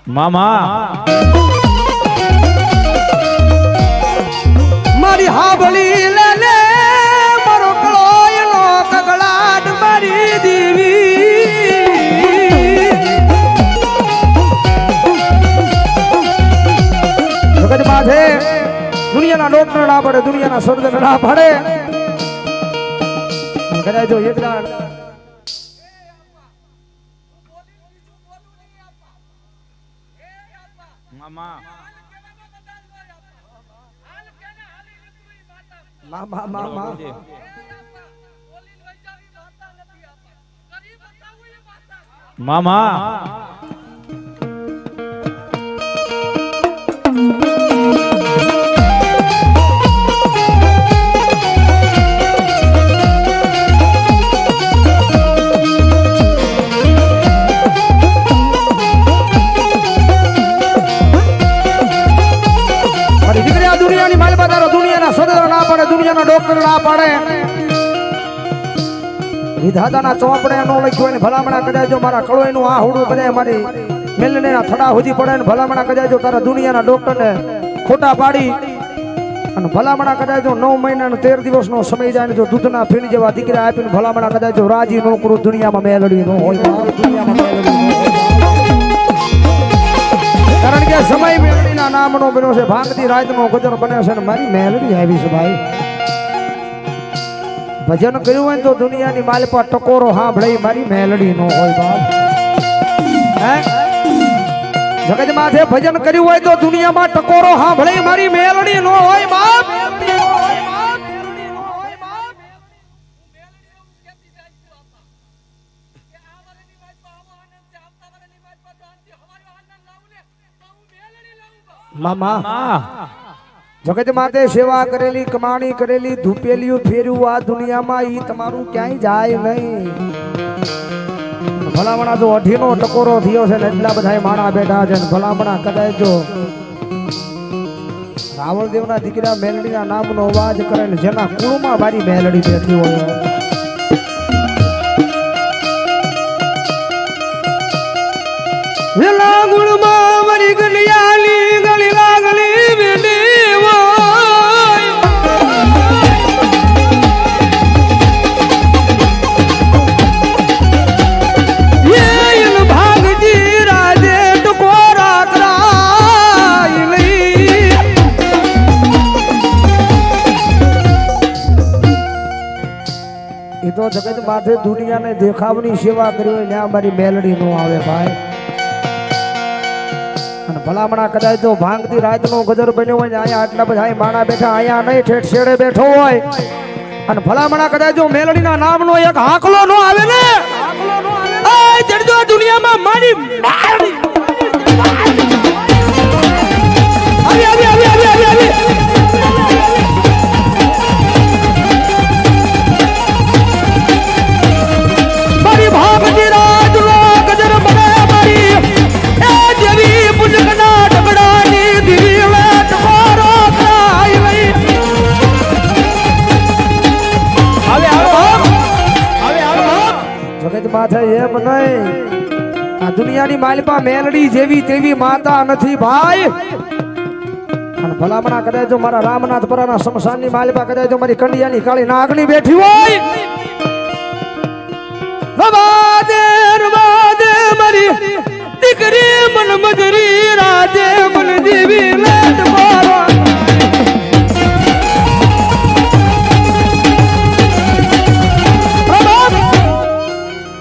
મામા મારી હાબળી લે લે મારો કળોયનો કગળાટ મારી દેવી જગત માથે દુનિયાના ડોક્ટર ના પડે દુનિયાના સર્જન ના પડે કદાચ જો એક દાડ મામા મામા દુનિયાની માલ બજારો દુનિયાના સદરો ના પડે દુનિયાના ડોક્ટર ના પડે વિધાતાના ચોપડે નો લખ્યું હોય ને ભલામણા કદાચ જો મારા કળોયનું આ હુડું કદાચ મારી મેલનેના થડા સુધી પડે ને ભલામણા કદાચ જો તારા દુનિયાના ડોક્ટરને ખોટા પાડી અને ભલામણા કદાચ જો 9 મહિનાનો 13 દિવસનો સમય જાય ને જો દૂધના ફીણ જેવા દીકરા આપીને ભલામણા કદાચ જો રાજી નો કરું દુનિયામાં મેલડી નો હોય દુનિયામાં મેલડી નો હોય કારણ કે સમય મેલડીના નામનો બન્યો છે ભાંગતી રાતનો ગજર બને છે ને મારી મેલડી આવી છે ભાઈ ભજન કર્યું હોય તો દુનિયાની માલ પર ટકોરો સાંભળે મારી મેલડી નો હોય બાપ હે જગત માથે ભજન કર્યું હોય તો દુનિયામાં ટકોરો સાંભળે મારી મેલડી નો હોય બાપ મામા જગત માતે સેવા કરેલી કમાણી કરેલી ધૂપેલીઓ ફેર્યું આ દુનિયામાં ઈ તમારું ક્યાંય જાય નહીં ભલામણા જો અઢીનો ટકોરો થયો છે ને એટલા બધા માણા બેઠા છે ભલામણા કદાચ જો રાવણદેવના દીકરા મેલડીના નામનો અવાજ કરે ને જેના કુળમાં મારી મેલડી બેઠી હોય વેલા ગુણમાં મારી ગલિયાલી ગલી લાગલી બેડી હોય યેલ ભાગજી રાજે ટકોરા કરાઈ લઈ એ તો જગત માથે દુનિયાને દેખાવની સેવા કરી હોય ત્યાં મારી મેલડી નો આવે ભાઈ ભલામણા કદાચ જો ભાંગતી રાતનો ગજર બન્યો હોય ને અહીંયા આટલા બધા માણા બેઠા અહીંયા નહીં ઠેઠ છેડે બેઠો હોય અને ભલામણા કદાચ જો મેલડીના નામનો એક હાકલો નો આવે ને એ જડજો દુનિયામાં મારી મેલડી આવી આવી આવી આવી આવી મારી ભાંગતી રાતનો ગજર બને મારી એ દેવી પુજકના ટકડાની દીવી લે ટકોરો કરાઈ લઈ જગત માથે એમ નહીં આ દુનિયાની માલિપા મેલડી જેવી તેવી માતા નથી ભાઈ અને ભલામણા કદાચ જો મારા રામનાથપુરાના શમશાનની માલિપા કદાચ જો મારી કંડિયાની કાળી નાગણી બેઠી હોય વાદે મારી દીકરી મન મજરી રાધે મન દેવી લેટ મારો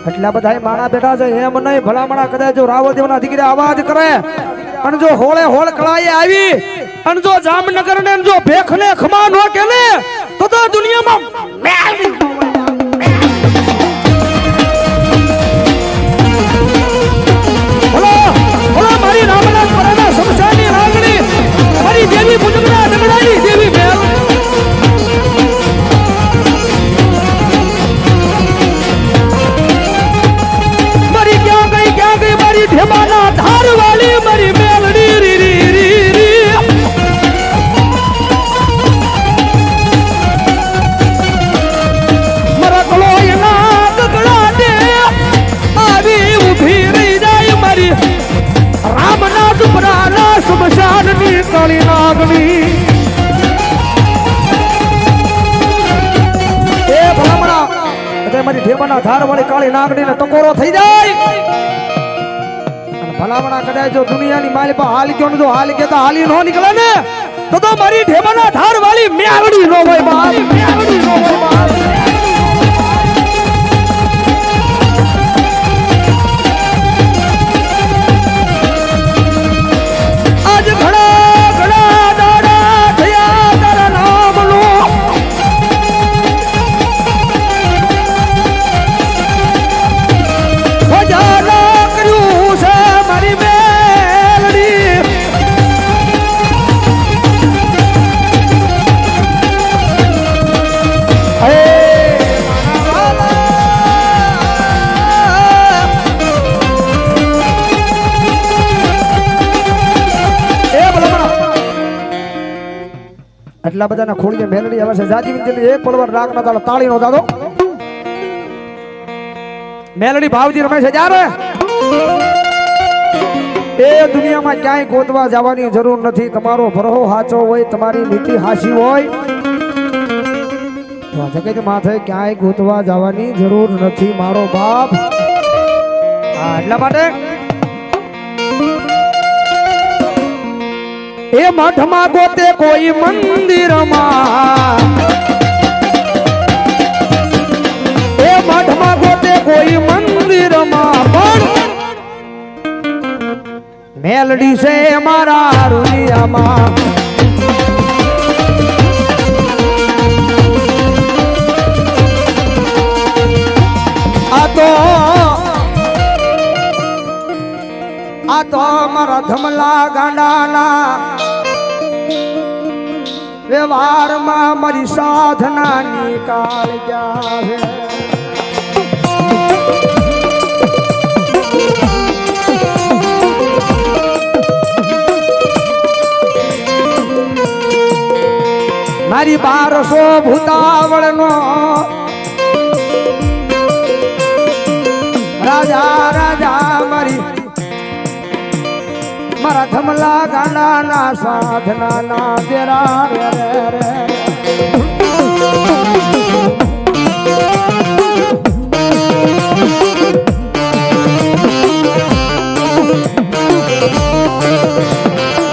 એટલા બધા માણા બેઠા છે એમ નહીં ભલામણા કદાચ જો રાવણદેવના દીકરા અવાજ કરે અને જો હોળે હોળ કળાએ આવી અને જો જામનગર ને જો ભેખ ને ખમા નો કે ને તો દુનિયામાં મારી રામનાથપુરાના શમશાનની નાગણી મારી દેવી પુજકના ડગડાની દેવી મેલ મારી ક્યાં ગઈ મારી ઢેમાના ધારવાળી મારી મેલડી રી રી રી રી ઢેબાના ધાર વાળી કાળી નાગડીને ટકોરો થઈ જાય અને ભલામણા કદાચ જો દુનિયાની માલી પર હાલ ગયો ને જો હાલ કેતા હાલી નો નીકળે ને તો મારી ઢેબાના ધાર વાળી મેવડી નો હોય બાપ મેવડી નો હોય બાપ એટલા બધાના ખોળીએ મેલડી આવે છે જાજી વિંજની એક પળવાર રાગ ના તાળો તાળી નો દાદો મેલડી ભાવજી રમે છે જ્યારે એ દુનિયામાં ક્યાંય ગોતવા જવાની જરૂર નથી તમારો ભરહો હાચો હોય તમારી નીતિ હાસી હોય તો જગત માથે ક્યાંય ગોતવા જવાની જરૂર નથી મારો બાપ હા એટલા માટે એ મઠમાં ગોતે કોઈ મંદિરમાં એ મઠમાં ગોતે કોઈ મંદિરમાં પણ મેલડી છે મારા રૂલિયામાં આ તો મારા ધમલા ગાંડાના વ્યવહારમાં મારી સાધના નિકાલ જાવે મારી 1200 ભૂતાવળનો રાજા રાજા મારા ધમલા ગાંડાના સાધનાના દેરા રે રે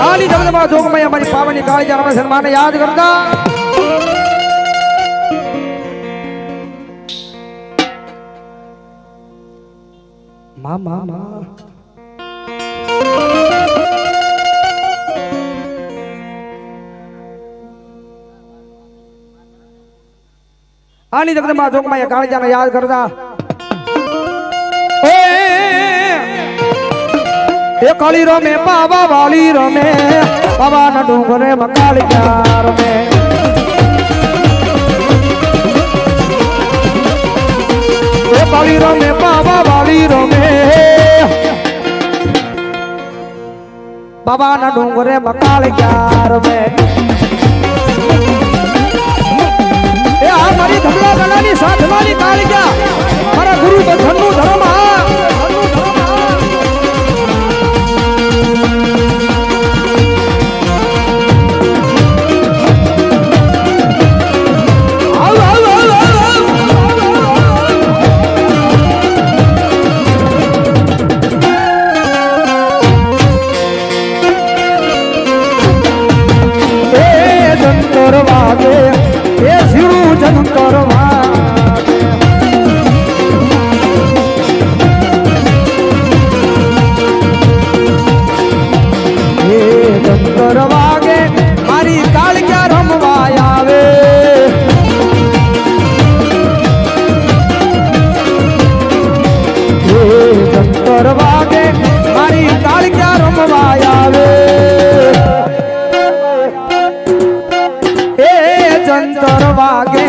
આની જમનમાં જોગમય અમારી પાવની કાળી જાનવા સન્માન યાદ કરતા મા આની જગદમાં જોગમાં કાળજાને યાદ કરતા એ કાળી રમે બાબા વાળી રમે બાબાના ડુંગરે મકાળિયા રમે એ કાળી રમે બાબા વાળી રમે બાબાના ડુંગરે મકાળિયા રમે મારી ધમલા ગણાની સાધવાની કાળિયા મારા ગુરુ બંધનનું ધર્મ વાગે એ શિરું જંતર વાગે એ જંતર વાગે મારી કાળિયા રમવા આવે એ જંતર વાગે મારી કાળિયા રમવા આવે જંતર વાગે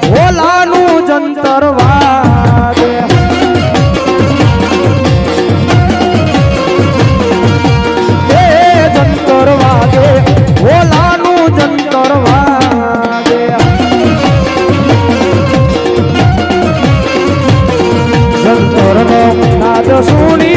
ભોલાનું જંતર વાગે એ જંતર વાગે ભોલાનું જંતર વાગે જંતરનો નાદ સુણી